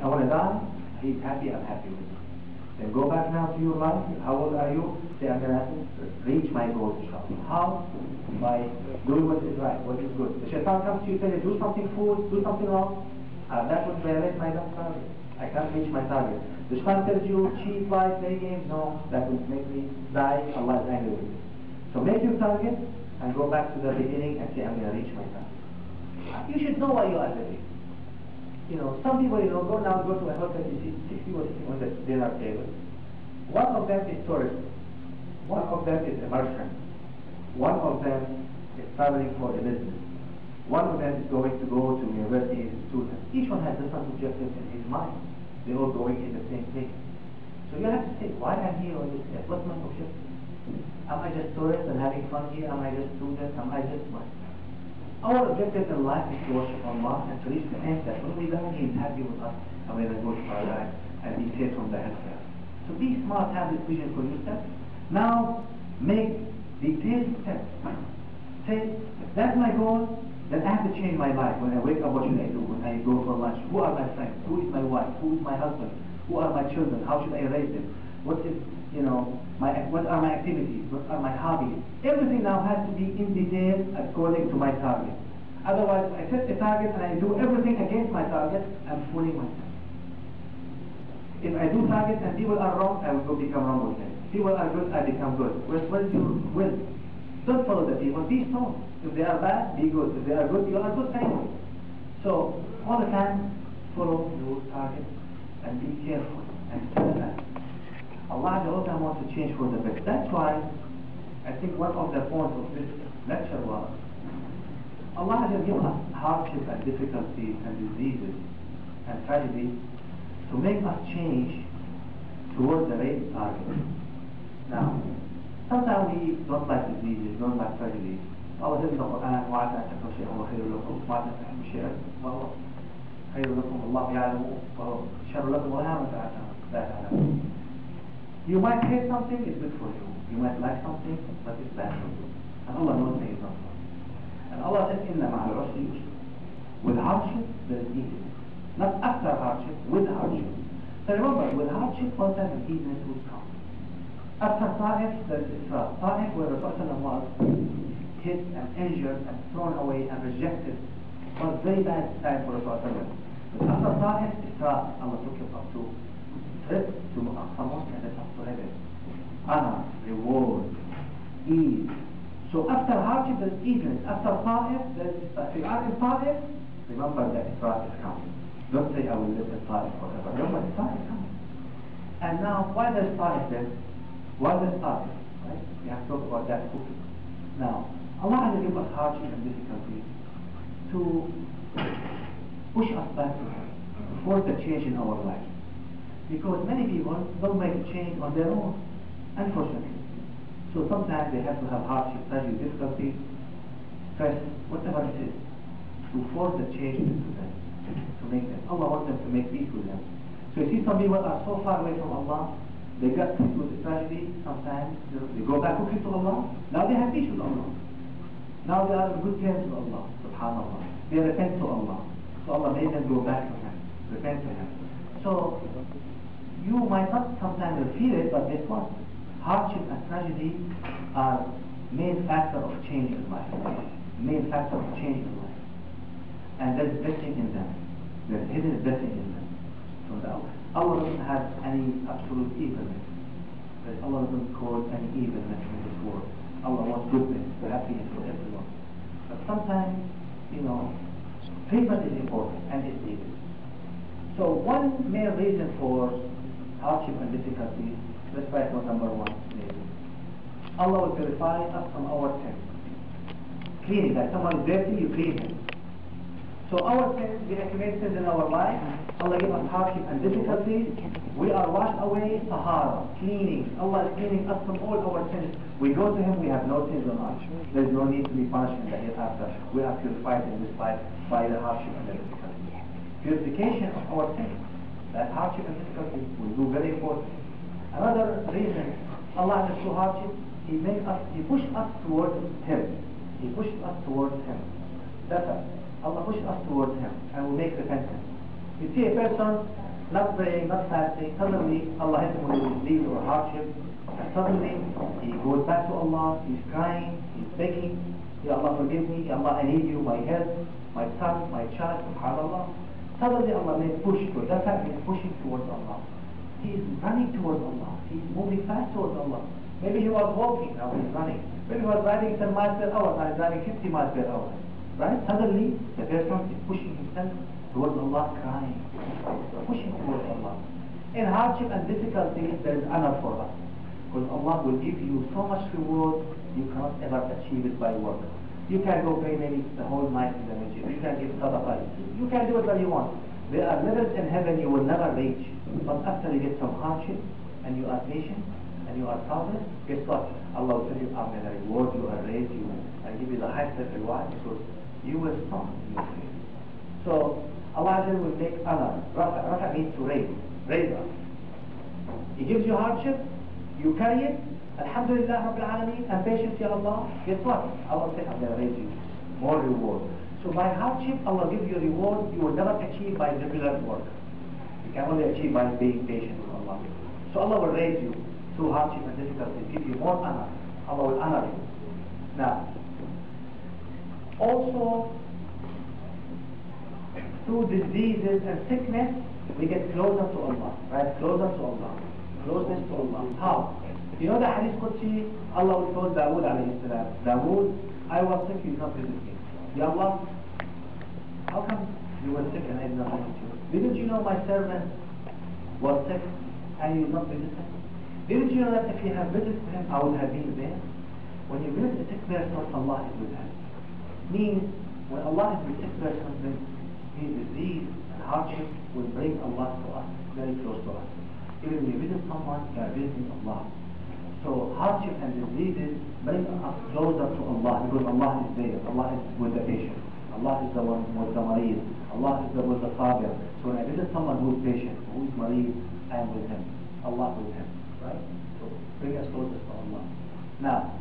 I want to die. He's happy, I'm happy with it. Then go back now to your life. How old are you? Say, I'm going to reach my goals, inshallah. How? By doing what is right, what is good. The shaitan comes to you and says, do something foolish, do something wrong. That would violate my target. I can't reach my target. The shaitan tells you, cheat, lie, play games. No, that would make me die. Allah is angry with you. So make your target and go back to the beginning and say, I'm going to reach my target. You should know why you are living. You know, some people, you know, go to a hotel, you see 6 people sitting on the dinner table. One of them is tourist. One of them is a merchant. One of them is traveling for a business. One of them is going to go to university as a student. Each one has different objectives in his mind. They're all going in the same place. So you have to say, why am I here on this earth? What's my objective? Am I just tourist and having fun here? Am I just student? Am I just what? Our objective in life is to worship Allah and to reach the end that when we die, He is happy with us and we will go to paradise and be saved from the hellfire. So be smart, have this vision for yourself. Now, make detailed steps. Say, that's my goal, then I have to change my life. When I wake up, what should I do? When I go for lunch, who are my friends? Who is my wife? Who is my husband? Who are my children? How should I raise them? What is, you know, what are my activities? What are my hobbies? Everything now has to be in detail according to my target. Otherwise, if I set a target and I do everything against my target, I'm fooling myself. If I do targets and people are wrong, I will become wrong with them. People are good, I become good. Where's your will? Don't follow the people, be strong. If they are bad, be good. If they are good, you are good anyway. So, all the time, follow your target and be careful and steadfast. Allah wants to change for the best. That's why I think one of the points of this lecture was Allah has given us hardship and difficulties and diseases and tragedies to make us change towards the right target. Now, sometimes we don't like diseases, don't like tragedies. Allah says in the Quran, وَعَسَىٰ أَن تَكْرَهُوا شَيْئًا وَهُوَ خَيْرٌ لَكُمْ وَعَسَىٰ أَن تُحِبُّوا شَيْئًا وَهُوَ خَيْرٌ لَكُمْ وَاللَّهُ يَعْلَمُ وَهُوَ شَرٌّ لَكُمْ وَلَا تَعْلَمُونَ. You might hate something, it's good for you. You might like something, but it's bad for you. And Allah knows that it's not for you. And Allah says, إِنَّ مَعَ الْعُسْرِ يُسْرًا. With hardship, there is easiness. Not after hardship, with hardship. So remember, with hardship, sometimes an easiness will come. After Ta'if, there is Israf. Ta'if, where the Prophet was hit and injured and thrown away and rejected, was very bad time for the Prophet. But after Ta'if, Israf, Allah took him up to trip to Aqsa and then up to heaven. Honor, reward, ease. So after hardship, there is easiness. After Ta'if, there is Israf. If you are in Ta'if, remember that Israf is coming. Don't say, I will live in Ta'if forever. Remember, Ta'if is coming. And now, why does Ta'if then? Why does Ta'if? Right? We have to talk about that quickly. Now, Allah has given us hardship and difficulties to push us back to Him, to force a change in our life. Because many people don't make a change on their own, unfortunately. So sometimes they have to have hardship, tragedy, difficulties, stress, whatever it is, to force the change into them, to make them. Allah wants them to make peace with them. So you see, some people are so far away from Allah, they got hit with the tragedy, sometimes they go back quickly to Allah, now they have peace with Allah. Now they are in good terms with Allah, subhanAllah. They repent to Allah. So Allah made them go back to Him, repent to Him. So, you might not sometimes feel it, but guess what? Hardship and tragedy are main factor of change in life. Main factor of change in life. And there's blessing in them. There's hidden blessing in them. From the Allah. Allah doesn't have any absolute evilness. Allah doesn't cause any evilness in this world. Allah wants goodness, happiness for everyone. But sometimes, you know, treatment is important and it's needed. So one main reason for hardship and difficulties, let's try to number one, maybe. Allah will purify us from our sins. Cleaning, like someone is dirty, you clean him. So our sins, we accumulate sins in our life. Allah gives us hardship and difficulties. We are washed away, tahara, cleaning. Allah is cleaning us from all our sins. We go to Him, we have no sins on us. There is no need to be punished in the hereafter. We are purified in this life by the hardship and the difficulty. Purification of our sins. That hardship and difficulty will be very important. Another reason Allah has through hardship, He pushed us towards Him. He pushed us towards Him. That's it. Allah pushed us towards Him and will make repentance. You see a person not praying, not fasting, suddenly Allah hits him with a disease or hardship, and suddenly he goes back to Allah, he's crying, he's begging, Ya Allah forgive me, Ya Allah I need you, my health, my son, my child, subhanAllah. Suddenly Allah may push towards, that's how he's pushing towards Allah. He's running towards Allah, he's moving fast towards Allah. Maybe he was walking, now he's running. Maybe he was riding 10 miles per hour, now he's riding 50 miles per hour. Right? Suddenly the person is pushing himself towards Allah, crying, pushing towards Allah. In hardship and difficulty, there is honor for us. Because Allah will give you so much reward, you cannot ever achieve it by work. You can go pray maybe the whole night in the masjid. You can give sadaqah. You can do whatever you want. There are levels in heaven you will never reach. But after you get some hardship, and you are patient, and you are sabr, guess what? Allah will tell you, I'm going to reward you, I'll raise you, I'll give you the highest reward because you were strong in your faith. So Allah will make honor. Rafa means to raise us. He gives you hardship, you carry it, Alhamdulillah Rabbil Alameen, and patience, Ya Allah. Guess what? Allah said, I'm going to raise you. More reward. So by hardship, Allah gives you reward you will never achieve by regular work. You can only achieve by being patient with Allah. So Allah will raise you through hardship and difficulty, give you more honor. Allah will honor you. Now, also, through diseases and sickness, we get closer to Allah, right? Closer to Allah. Closeness to Allah. How? You know the Hadith Qudsi, Allah will told Dawood alayhi salam, Dawood, I was sick, you did not visit me. Ya Allah, how come you were sick and I did not visit you? Didn't you know my servant was sick and you did not visit him? Didn't you know that if you have visited him, I would have been there? When you visit a sick person, Allah is with him. Means, when Allah is with a sick person, then his disease and hardship will bring Allah to us, very close to us. Even when you visit someone, you are visiting Allah. So hardship and diseases bring us closer to Allah because Allah is there. Allah is with the patient. Allah is the one with the mareed. Allah is the one with the sabir. So when I visit someone who is patient, who is mareed, I am with him. Allah with him. Right? So bring us closer to Allah. Now,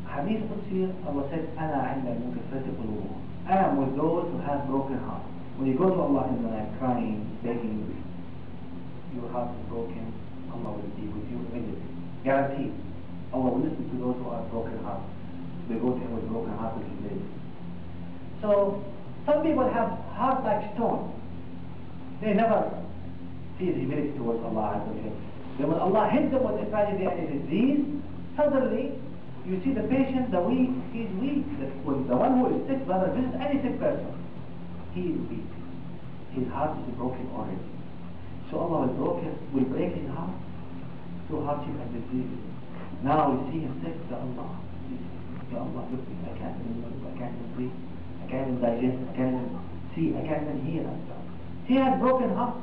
Hadith Qudsi, Allah said, أَنَا عِنْدَ الْمُكَفَّةِ قُلُوبُهُمْ. I am with those who have broken hearts. When you go to Allah in the night crying, begging, your heart is broken, Allah will be with you immediately. Guaranteed. Allah will listen to those who are broken hearts. They go to Him with broken hearts and humility. So, some people have hearts like stone. They never feel humility towards Allah. Then when Allah hits them with a tragedy and a disease, suddenly you see the patient, the weak, he is weak. The one who is sick, brother, visit any sick person. He is weak. His heart is broken already. So Allah will break his heart through hardship and disease. Now we see him sick, Ya Allah. Ya Allah, look me, I can't even move, I can't even breathe, I can't even digest, I can't even see, I can't even hear. He has broken heart.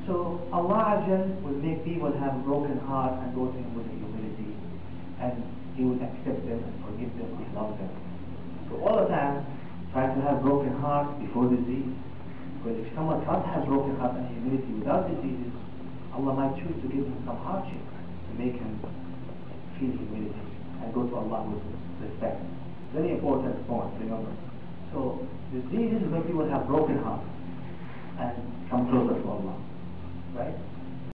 So Allah will make people have a broken heart and go to Him with humility, and He will accept them and forgive them and love them. So all the time, try to have broken heart before disease. Because if someone can't have broken heart and humility without diseases, Allah might choose to give him some hardship to make him feel humility and go to Allah with respect. Very important point, remember. So diseases when people have broken hearts and come closer to Allah, right?